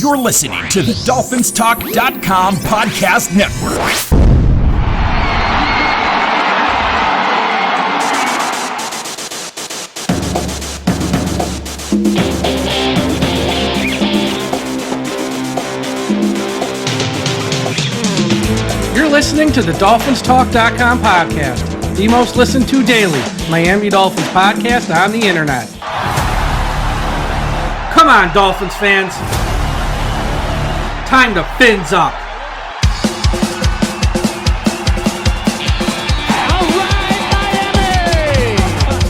You're listening to the DolphinsTalk.com podcast network. You're listening to the DolphinsTalk.com podcast, the most listened to daily Miami Dolphins podcast on the internet. Come on, Dolphins fans. Time to fins up. All right, Miami!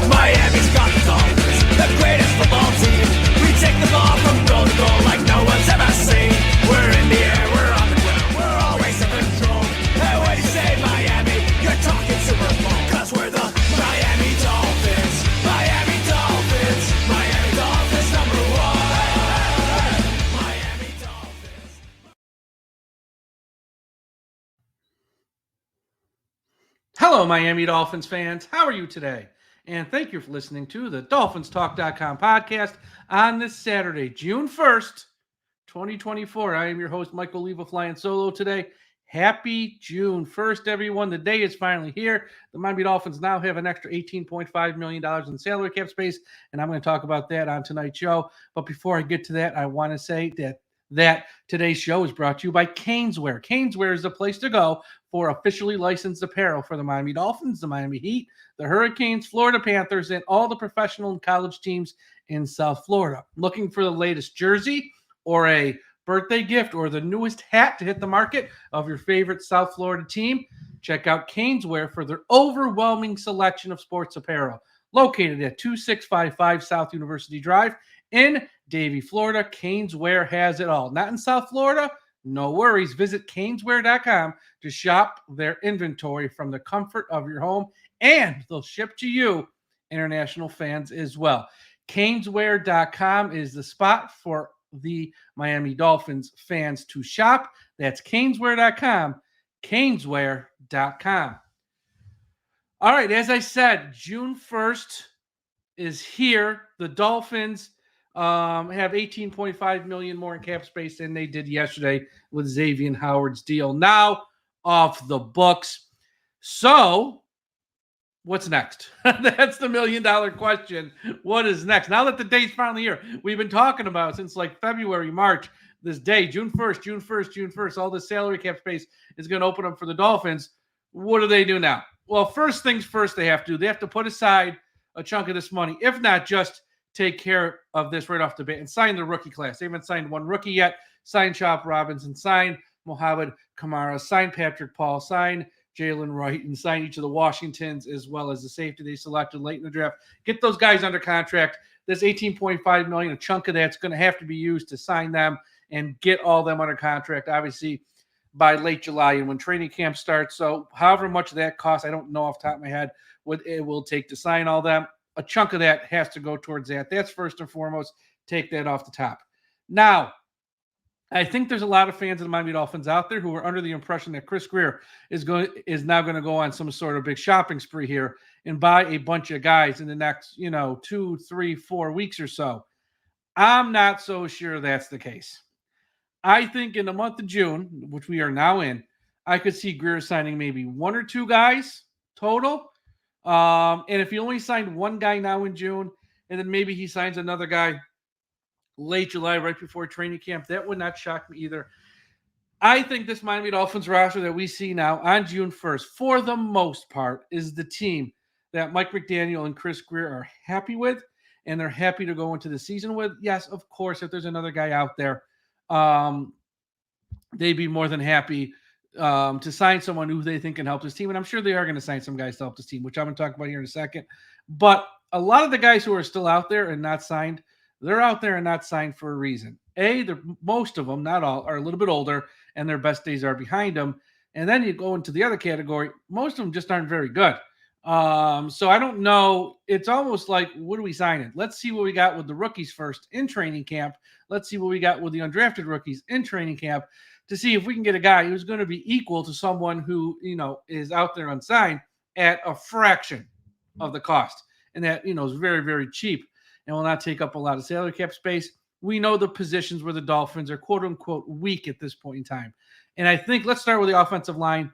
Miami's got the Dolphins, the greatest football team. We take the ball from goal to goal like no one's ever seen. We're in the air, we're on the ground, we're always in control. Hey, when you say Miami, you're talking Super Bowl. 'Cause we're the Miami Dolphins. Miami Dolphins. Miami Dolphins number one. Miami Dolphins. Hello, Miami Dolphins fans. How are you today? And thank you for listening to the DolphinsTalk.com podcast on this Saturday, June 1st, 2024. I am your host, Michael Leva, flying solo today. Happy June 1st, everyone. The day is finally here. The Miami Dolphins now have an extra $18.5 million in salary cap space, and I'm going to talk about that on tonight's show. But before I get to that, I want to say that today's show is brought to you by Caneswear. Caneswear is the place to go for officially licensed apparel for the Miami Dolphins, the Miami Heat, the Hurricanes, Florida Panthers, and all the professional and college teams in South Florida. Looking for the latest jersey or a birthday gift or the newest hat to hit the market of your favorite South Florida team? Check out Caneswear for their overwhelming selection of sports apparel. Located at 2655 South University Drive in Davie, Florida, Caneswear has it all. Not in South Florida? No worries. Visit Caneswear.com to shop their inventory from the comfort of your home, and they'll ship to you, international fans, as well. Caneswear.com is the spot for the Miami Dolphins fans to shop. That's Caneswear.com, Caneswear.com. All right, as I said, June 1st is here. The Dolphins have $18.5 million more in cap space than they did yesterday with Xavier Howard's deal now off the books. So what's next? That's the $1 million question. What is next? Now that the date's finally here, we've been talking about since like February, March, this day, June 1st, all this salary cap space is going to open up for the Dolphins. What do they do now? Well, first things first they have to put aside a chunk of this money, if not just take care of this right off the bat and sign the rookie class. They haven't signed one rookie yet. Sign Chop Robinson, sign Mohamed Kamara, sign Patrick Paul, sign Jaylen Wright, and sign each of the Washingtons as well as the safety they selected late in the draft. Get those guys under contract. This $18.5 million, a chunk of that's going to have to be used to sign them and get all them under contract, obviously, by late July and when training camp starts. So however much that costs, I don't know off the top of my head what it will take to sign all them. A chunk of that has to go towards that. That's first and foremost. Take that off the top. Now, I think there's a lot of fans of the Miami Dolphins out there who are under the impression that Chris Grier is now going to go on some sort of big shopping spree here and buy a bunch of guys in the next, 2, 3, 4 weeks or so. I'm not so sure that's the case. I think in the month of June, which we are now in, I could see Grier signing maybe 1 or 2 guys total. And if he only signed one guy now in June, and then maybe he signs another guy late July, right before training camp, that would not shock me either. I think this Miami Dolphins roster that we see now on June 1st, for the most part, is the team that Mike McDaniel and Chris Grier are happy with, and they're happy to go into the season with. Yes, of course, if there's another guy out there, they'd be more than happy to sign someone who they think can help this team. And I'm sure they are going to sign some guys to help this team, which I'm going to talk about here in a second. But a lot of the guys who are still out there and not signed, they're out there and not signed for a reason. Most of them, not all, are a little bit older and their best days are behind them. And then you go into the other category. Most of them just aren't very good. So I don't know. It's almost like, what are we signing? Let's see what we got with the rookies first in training camp. Let's see what we got with the undrafted rookies in training camp to see if we can get a guy who's going to be equal to someone who, is out there unsigned at a fraction of the cost. And that, is very, very cheap and will not take up a lot of salary cap space. we know the positions where the Dolphins are quote unquote weak at this point in time. And I think let's start with the offensive line.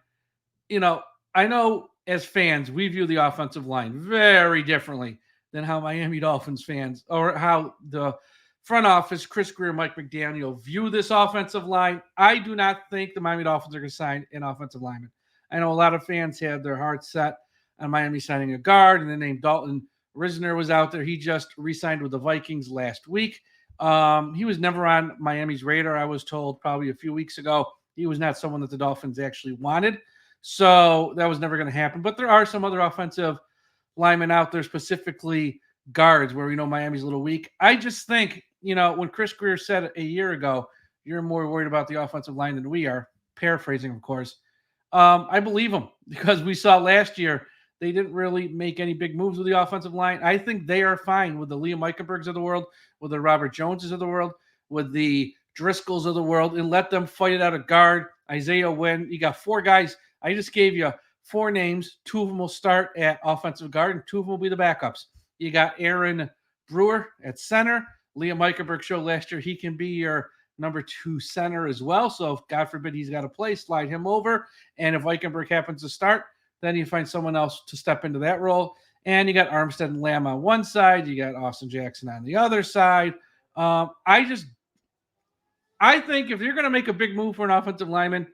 I know as fans, we view the offensive line very differently than how Miami Dolphins fans or how the front office, Chris Grier, Mike McDaniel, view this offensive line. I do not think the Miami Dolphins are going to sign an offensive lineman. I know a lot of fans had their hearts set on Miami signing a guard, and the name Dalton Risner was out there. He just re-signed with the Vikings last week. He was never on Miami's radar, I was told probably a few weeks ago. He was not someone that the Dolphins actually wanted. So that was never going to happen. But there are some other offensive linemen out there, specifically guards, where we know Miami's a little weak. I just think, when Chris Grier said a year ago, you're more worried about the offensive line than we are, paraphrasing, of course, I believe him because we saw last year they didn't really make any big moves with the offensive line. I think they are fine with the Liam Eichenbergs of the world, with the Robert Joneses of the world, with the Driscolls of the world, and let them fight it out of guard. Isaiah Wynn, you got 4 guys. I just gave you 4 names. 2 of them will start at offensive guard, and 2 of them will be the backups. You got Aaron Brewer at center. Liam Eichenberg showed last year he can be your number 2 center as well. So if God forbid he's got to play, slide him over. And if Eichenberg happens to start, then you find someone else to step into that role. And you got Armstead and Lamb on one side. You got Austin Jackson on the other side. I think if you're going to make a big move for an offensive lineman,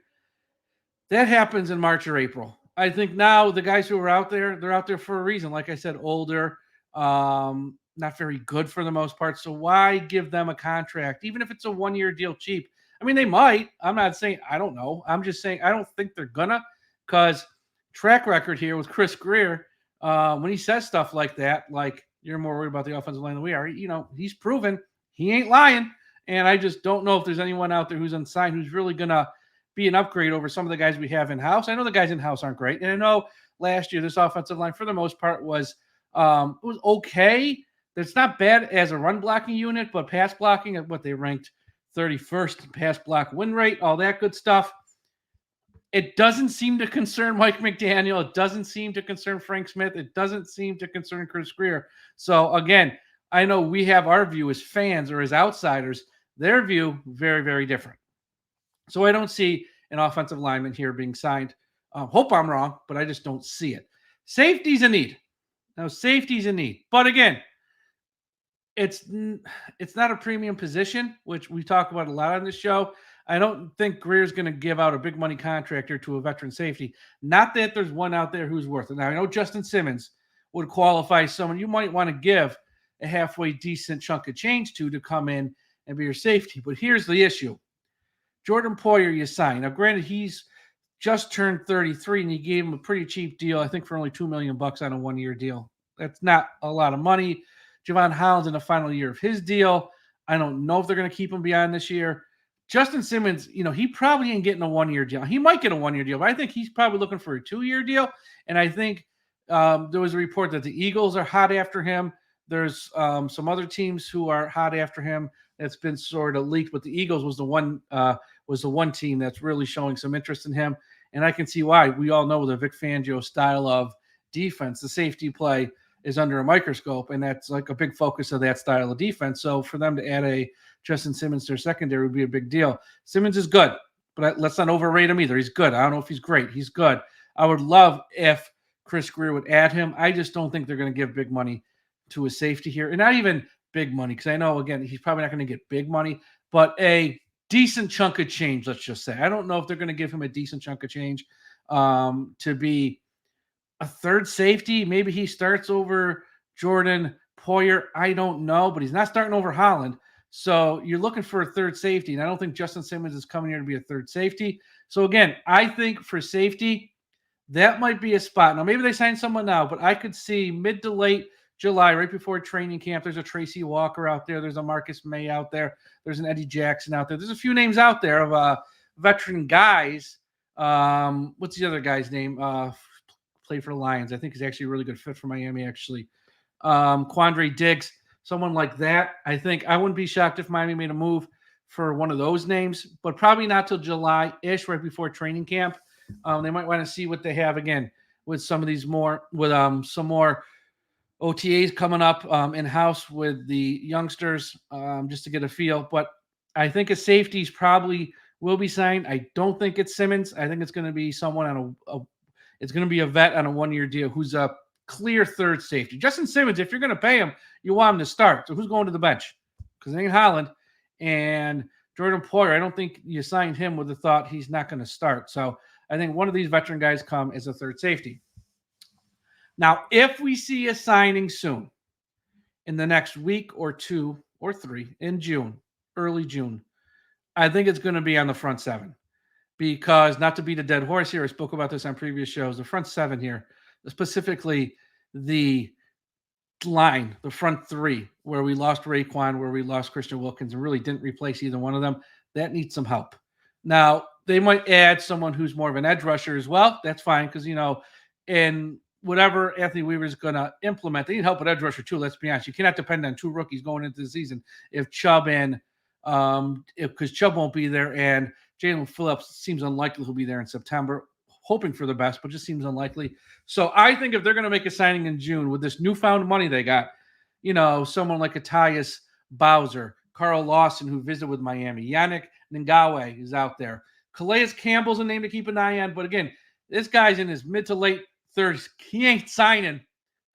that happens in March or April. I think now the guys who are out there, they're out there for a reason. Like I said, older, not very good for the most part. So why give them a contract, even if it's a 1-year deal cheap? I mean, they might. I'm not saying I don't know. I'm just saying I don't think they're gonna, because track record here with Chris Grier, when he says stuff like that, like you're more worried about the offensive line than we are, he's proven he ain't lying. And I just don't know if there's anyone out there who's unsigned who's really gonna be an upgrade over some of the guys we have in-house. I know the guys in-house aren't great. And I know last year this offensive line, for the most part, was okay. It's not bad as a run blocking unit, but pass blocking at what they ranked 31st in pass block win rate, all that good stuff. It doesn't seem to concern Mike McDaniel. It doesn't seem to concern Frank Smith. It doesn't seem to concern Chris Grier. So again, I know we have our view as fans or as outsiders, their view very, very different. So I don't see an offensive lineman here being signed. Hope I'm wrong, but I just don't see it. Safety's a need. Now, safety's a need. But again, it's not a premium position, which we talk about a lot on this show. I don't think Grier's going to give out a big money contract to a veteran safety. Not that there's one out there who's worth it. Now, I know Justin Simmons would qualify someone you might want to give a halfway decent chunk of change to come in and be your safety. But here's the issue. Jordan Poyer you signed. Now, granted, he's just turned 33, and you gave him a pretty cheap deal, I think for only $2 million on a 1-year deal. That's not a lot of money. Javon Holland's in the final year of his deal. I don't know if they're going to keep him beyond this year. Justin Simmons, he probably ain't getting a 1-year deal. He might get a 1-year deal, but I think he's probably looking for a 2-year deal. And I think there was a report that the Eagles are hot after him. There's some other teams who are hot after him. That's been sort of leaked, but the Eagles was the one team that's really showing some interest in him. And I can see why. We all know the Vic Fangio style of defense, the safety play is under a microscope, and that's like a big focus of that style of defense. So for them to add a Justin Simmons to their secondary would be a big deal. Simmons is good, but let's not overrate him either. He's good. I don't know if he's great. He's good. I would love if Chris Grier would add him. I just don't think they're going to give big money to a safety here, and not even big money, because I know, again, he's probably not going to get big money, but a decent chunk of change, let's just say. I don't know if they're going to give him a decent chunk of change to be a third safety. Maybe he starts over Jordan Poyer. I don't know, but he's not starting over Holland. So you're looking for a third safety, and I don't think Justin Simmons is coming here to be a third safety. So again, I think for safety, that might be a spot. Now, maybe they sign someone now, but I could see mid to late July, right before training camp, there's a Tracy Walker out there. There's a Marcus May out there. There's an Eddie Jackson out there. There's a few names out there of veteran guys. What's the other guy's name? Played for the Lions. I think he's actually a really good fit for Miami, actually. Quandre Diggs, someone like that. I think I wouldn't be shocked if Miami made a move for one of those names, but probably not till July-ish, right before training camp. They might want to see what they have again with some of these more, with some more OTAs coming up in-house with the youngsters just to get a feel. But I think a safeties probably will be signed. I don't think it's Simmons. I think it's going to be someone on it's going to be a vet on a one-year deal who's a clear third safety. Justin Simmons, if you're going to pay him, you want him to start. So who's going to the bench? Because it ain't Holland. And Jordan Poyer, I don't think you signed him with the thought he's not going to start. So I think one of these veteran guys come as a third safety. Now, if we see a signing soon, in the next week or 2 or 3 in June, early June, I think it's going to be on the front seven. Because, not to beat a dead horse here, I spoke about this on previous shows, the front seven here, specifically the line, the front three, where we lost Raekwon, where we lost Christian Wilkins, and really didn't replace either one of them, that needs some help. Now, they might add someone who's more of an edge rusher as well. That's fine, because, in whatever Anthony Weaver is going to implement, they need help with edge rusher too, let's be honest. You cannot depend on 2 rookies going into the season if Chubb and because Chubb won't be there, and Jaylen Phillips seems unlikely he'll be there in September. Hoping for the best, but just seems unlikely. So I think if they're going to make a signing in June with this newfound money they got, someone like Tyus Bowser, Carl Lawson, who visited with Miami, Yannick Ngakoue is out there. Calais Campbell's a name to keep an eye on. But again, this guy's in his mid to late 30s. He ain't signing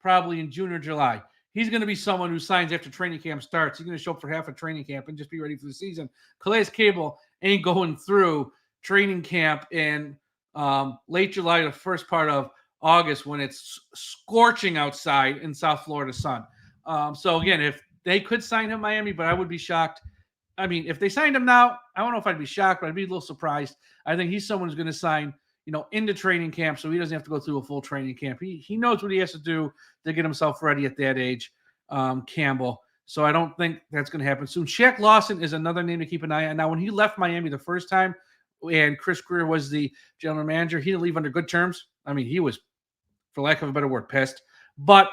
probably in June or July. He's going to be someone who signs after training camp starts. He's going to show up for half a training camp and just be ready for the season. Calais Campbell ain't going through training camp in late July, the first part of August, when it's scorching outside in South Florida sun. So again, if they could sign him Miami, but I would be shocked. I mean, if they signed him now, I don't know if I'd be shocked, but I'd be a little surprised. I think he's someone who's going to sign, into training camp, so he doesn't have to go through a full training camp. He knows what he has to do to get himself ready at that age, Campbell. So I don't think that's going to happen soon. Shaq Lawson is another name to keep an eye on. Now, when he left Miami the first time, and Chris Grier was the general manager, he didn't leave under good terms. I mean, he was, for lack of a better word, pissed. But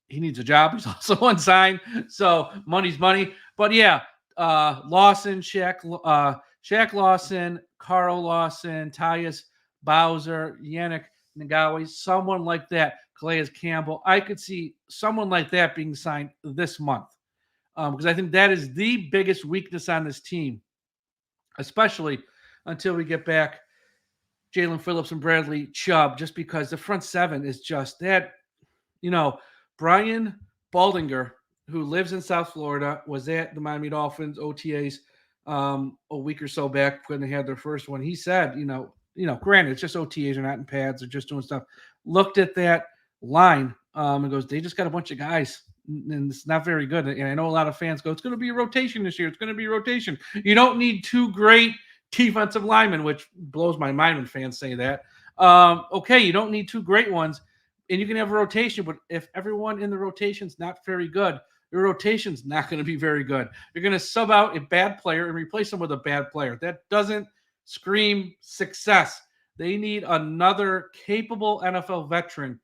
he needs a job. He's also unsigned, so money's money. But yeah, Lawson, Shaq Lawson, Carl Lawson, Tyus Bowser, Yannick Ngakoue, someone like that, Calais Campbell. I could see someone like that being signed this month because I think that is the biggest weakness on this team, especially until we get back Jaylen Phillips and Bradley Chubb, just because the front seven is just that. Brian Baldinger, who lives in South Florida, was at the Miami Dolphins OTAs a week or so back when they had their first one. He said, granted, it's just OTAs, are not in pads, they're just doing stuff. Looked at that line and goes, they just got a bunch of guys, and it's not very good. And I know a lot of fans go, it's going to be a rotation this year. It's going to be a rotation. You don't need 2 great defensive linemen, which blows my mind when fans say that. Okay, you don't need 2 great ones, and you can have a rotation, but if everyone in the rotation's not very good, your rotation's not going to be very good. You're going to sub out a bad player and replace them with a bad player. That doesn't scream success. They need another capable NFL veteran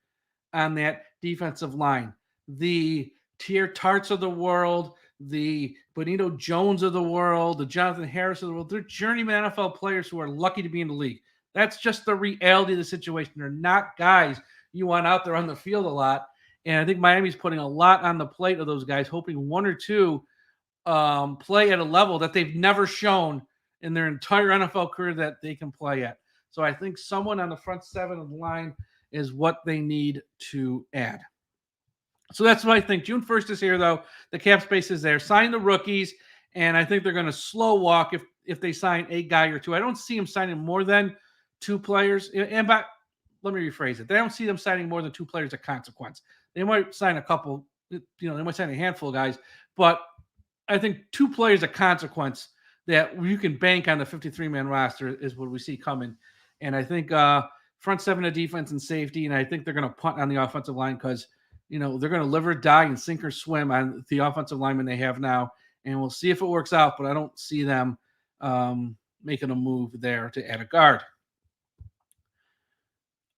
on that defensive line. The Tier Tarts of the world, the Benito Jones of the world, the Jonathan Harris of the world, they're journeyman NFL players who are lucky to be in the league. That's just the reality of the situation. They're not guys you want out there on the field a lot. And I think Miami's putting a lot on the plate of those guys, hoping 1 or 2 play at a level that they've never shown in their entire NFL career that they can play at. So I think someone on the front seven of the line is what they need to add. So that's what I think. June 1st is here, though. The cap space is there. Sign the rookies, and I think they're going to slow walk if they sign a guy or 2. I don't see them signing more than 2 players. And let me rephrase it. They don't see them signing more than 2 players of consequence. They might sign a couple, they might sign a handful of guys, but I think 2 players of consequence that you can bank on the 53-man roster is what we see coming. And I think front seven of defense and safety, and I think they're going to punt on the offensive line because, they're going to live or die and sink or swim on the offensive linemen they have now. And we'll see if it works out, but I don't see them making a move there to add a guard.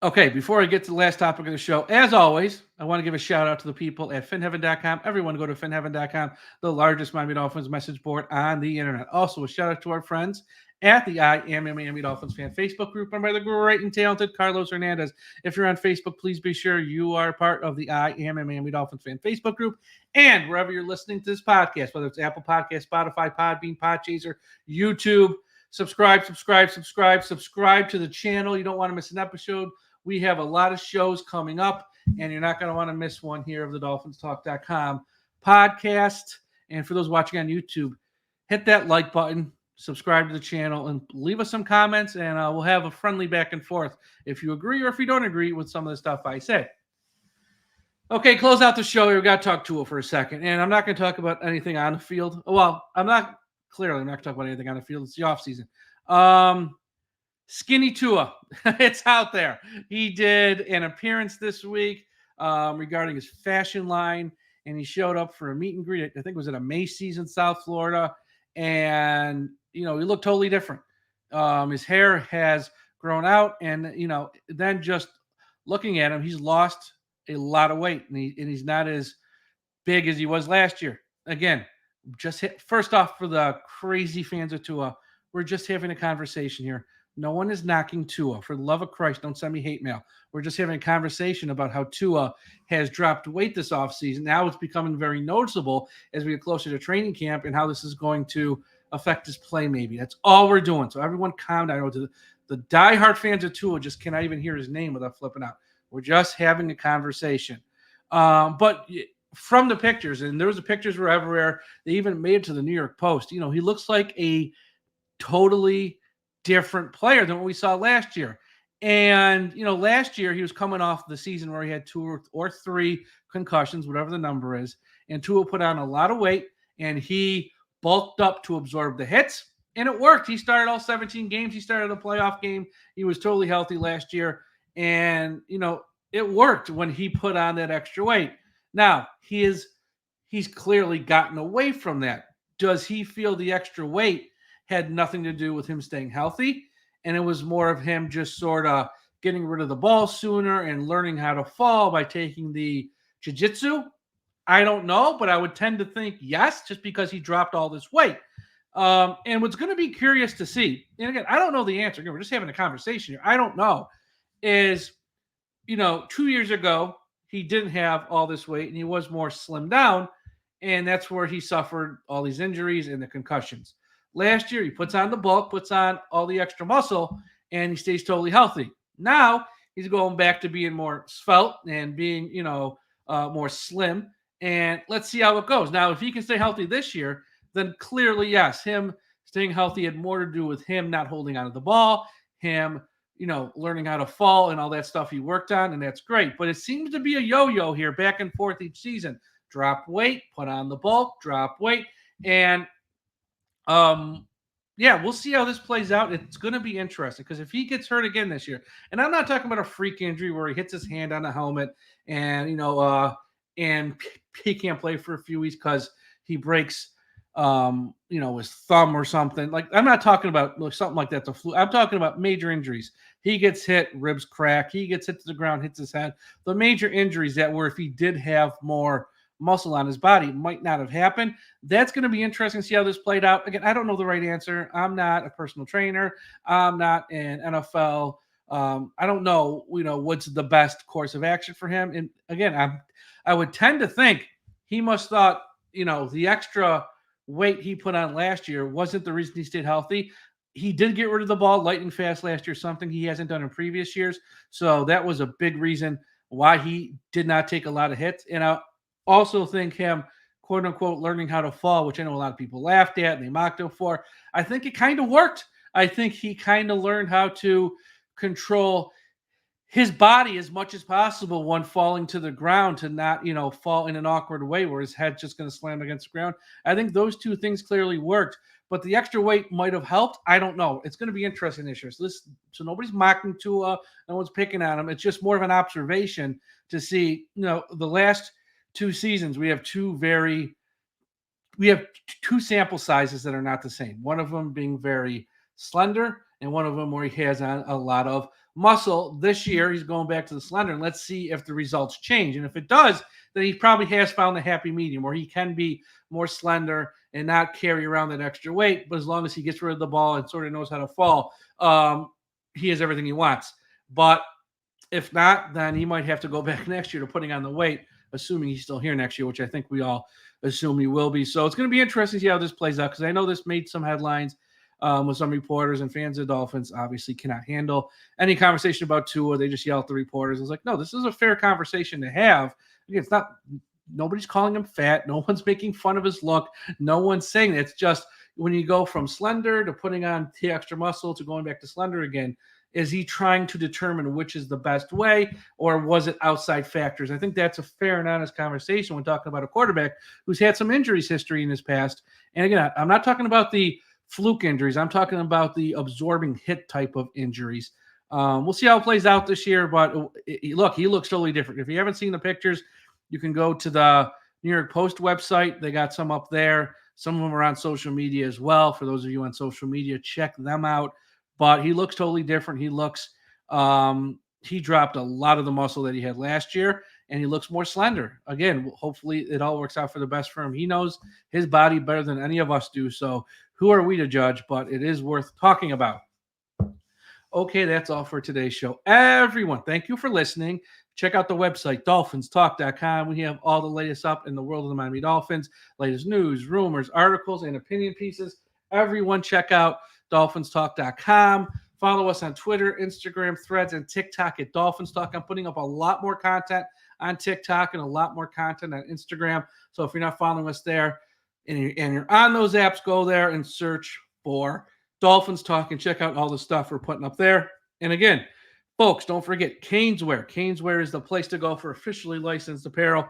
Okay, before I get to the last topic of the show, as always, I want to give a shout out to the people at finheaven.com. Everyone go to finheaven.com, the largest Miami Dolphins message board on the internet. Also, a shout out to our friends at the I Am a Miami Dolphins fan Facebook group run by the great and talented Carlos Hernandez. If you're on Facebook, please be sure you are part of the I Am a Miami Dolphins fan Facebook group. And wherever you're listening to this podcast, whether it's Apple Podcast, Spotify, Podbean, Podchaser, YouTube, subscribe to the channel. You don't want to miss an episode. We have a lot of shows coming up, and you're not going to want to miss one here of the DolphinsTalk.com podcast. And for those watching on YouTube, hit that like button, subscribe to the channel, and leave us some comments, and we'll have a friendly back and forth if you agree or if you don't agree with some of the stuff I say. Okay, close out the show here. We got to talk Tua for a second, and I'm not going to talk about anything on the field. Well, I'm not going to talk about anything on the field. It's the offseason. Skinny Tua, it's out there. He did an appearance this week regarding his fashion line, and he showed up for a meet and greet. I think it was at a Macy's in South Florida, and he looked totally different. His hair has grown out, and then just looking at him, he's lost a lot of weight, and he's not as big as he was last year. Again, first off, for the crazy fans of Tua, we're just having a conversation here. No one is knocking Tua. For the love of Christ, don't send me hate mail. We're just having a conversation about how Tua has dropped weight this offseason. Now it's becoming very noticeable as we get closer to training camp and how this is going to affect his play maybe. That's all we're doing. So everyone calm down. The diehard fans of Tua just cannot even hear his name without flipping out. We're just having a conversation. But from the pictures, and there was the pictures were everywhere. They even made it to the New York Post. He looks like a totally different player than what we saw last year. And, last year he was coming off the season where he had 2 or 3 concussions, whatever the number is. And Tua put on a lot of weight, and he bulked up to absorb the hits, and it worked. He started all 17 games. He started a playoff game. He was totally healthy last year. And, it worked when he put on that extra weight. Now, he's clearly gotten away from that. Does he feel the extra weight had nothing to do with him staying healthy, and it was more of him just sort of getting rid of the ball sooner and learning how to fall by taking the jiu-jitsu? I don't know, but I would tend to think yes, just because he dropped all this weight. And what's going to be curious to see, and again, I don't know the answer. Again, we're just having a conversation here. I don't know, is, 2 years ago, he didn't have all this weight, and he was more slimmed down, and that's where he suffered all these injuries and the concussions. Last year, he puts on the bulk, puts on all the extra muscle, and he stays totally healthy. Now, he's going back to being more svelte and being, more slim. And let's see how it goes. Now, if he can stay healthy this year, then clearly, yes, him staying healthy had more to do with him not holding onto the ball, him, learning how to fall and all that stuff he worked on, and that's great. But it seems to be a yo-yo here, back and forth each season. Drop weight, put on the bulk, drop weight, and we'll see how this plays out. It's going to be interesting because if he gets hurt again this year, and I'm not talking about a freak injury where he hits his hand on a helmet and, and he can't play for a few weeks because he breaks, his thumb or something. Like, I'm not talking about something like that. I'm talking about major injuries. He gets hit, ribs crack. He gets hit to the ground, hits his head. The major injuries that were, if he did have more muscle on his body, might not have happened. That's going to be interesting to see how this played out. Again, I don't know the right answer. I'm not a personal trainer. I'm not an NFL. I don't know, what's the best course of action for him. And again, I would tend to think he must thought, the extra weight he put on last year wasn't the reason he stayed healthy. He did get rid of the ball lightning fast last year, something he hasn't done in previous years. So that was a big reason why he did not take a lot of hits. And I also think him, quote unquote, learning how to fall, which I know a lot of people laughed at and they mocked him for. I think it kind of worked. I think he kind of learned how to control his body as much as possible when falling to the ground, to not, fall in an awkward way where his head's just going to slam against the ground. I think those two things clearly worked, but the extra weight might have helped. I don't know. It's going to be interesting this year. So nobody's mocking Tua. No one's picking on him. It's just more of an observation to see, the last 2 seasons, we have two sample sizes that are not the same. One of them being very slender, and one of them where he has on a lot of muscle. This year, he's going back to the slender, and let's see if the results change. And if it does, then he probably has found the happy medium where he can be more slender and not carry around that extra weight. But as long as he gets rid of the ball and sort of knows how to fall, he has everything he wants. But if not, then he might have to go back next year to putting on the weight, assuming he's still here next year, which I think we all assume he will be. So it's going to be interesting to see how this plays out, because I know this made some headlines with some reporters, and fans of the Dolphins obviously cannot handle any conversation about Tua. They just yell at the reporters. It's like, no, this is a fair conversation to have. Again, it's not, nobody's calling him fat. No one's making fun of his look. No one's saying that. It's just when you go from slender to putting on the extra muscle to going back to slender again, is he trying to determine which is the best way, or was it outside factors? I think that's a fair and honest conversation when talking about a quarterback who's had some injuries history in his past. And again, I'm not talking about the fluke injuries. I'm talking about the absorbing hit type of injuries. We'll see how it plays out this year, but he looks totally different. If you haven't seen the pictures, you can go to the New York Post website. They got some up there. Some of them are on social media as well. For those of you on social media, check them out. But he looks totally different. He looks, he dropped a lot of the muscle that he had last year, and he looks more slender. Again, hopefully it all works out for the best for him. He knows his body better than any of us do. So who are we to judge? But it is worth talking about. Okay, that's all for today's show. Everyone, thank you for listening. Check out the website, DolphinsTalk.com. We have all the latest up in the world of the Miami Dolphins, latest news, rumors, articles, and opinion pieces. Everyone, check out DolphinsTalk.com. Follow us on Twitter, Instagram, Threads, and TikTok at DolphinsTalk. I'm putting up a lot more content on TikTok and a lot more content on Instagram. So if you're not following us there and you're on those apps, go there and search for Dolphins Talk and check out all the stuff we're putting up there. And again, folks, don't forget Caneswear. Caneswear is the place to go for officially licensed apparel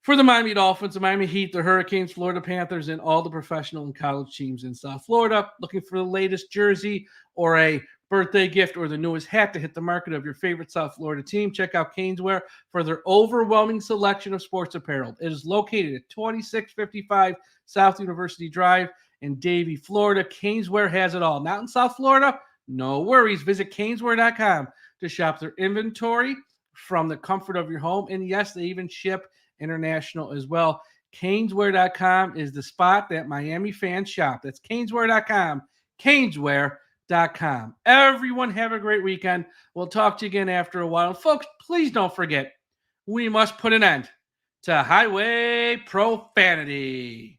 for the Miami Dolphins, the Miami Heat, the Hurricanes, Florida Panthers, and all the professional and college teams in South Florida. Looking for the latest jersey or a birthday gift or the newest hat to hit the market of your favorite South Florida team, check out Caneswear for their overwhelming selection of sports apparel. It is located at 2655 South University Drive in Davie, Florida. Caneswear has it all. Not in South Florida? No worries. Visit Caneswear.com to shop their inventory from the comfort of your home. And yes, they even ship international as well. Caneswear.com is the spot that Miami fans shop. That's Caneswear.com. Caneswear.com. Everyone have a great weekend. We'll talk to you again after a while. Folks, please don't forget, we must put an end to highway profanity.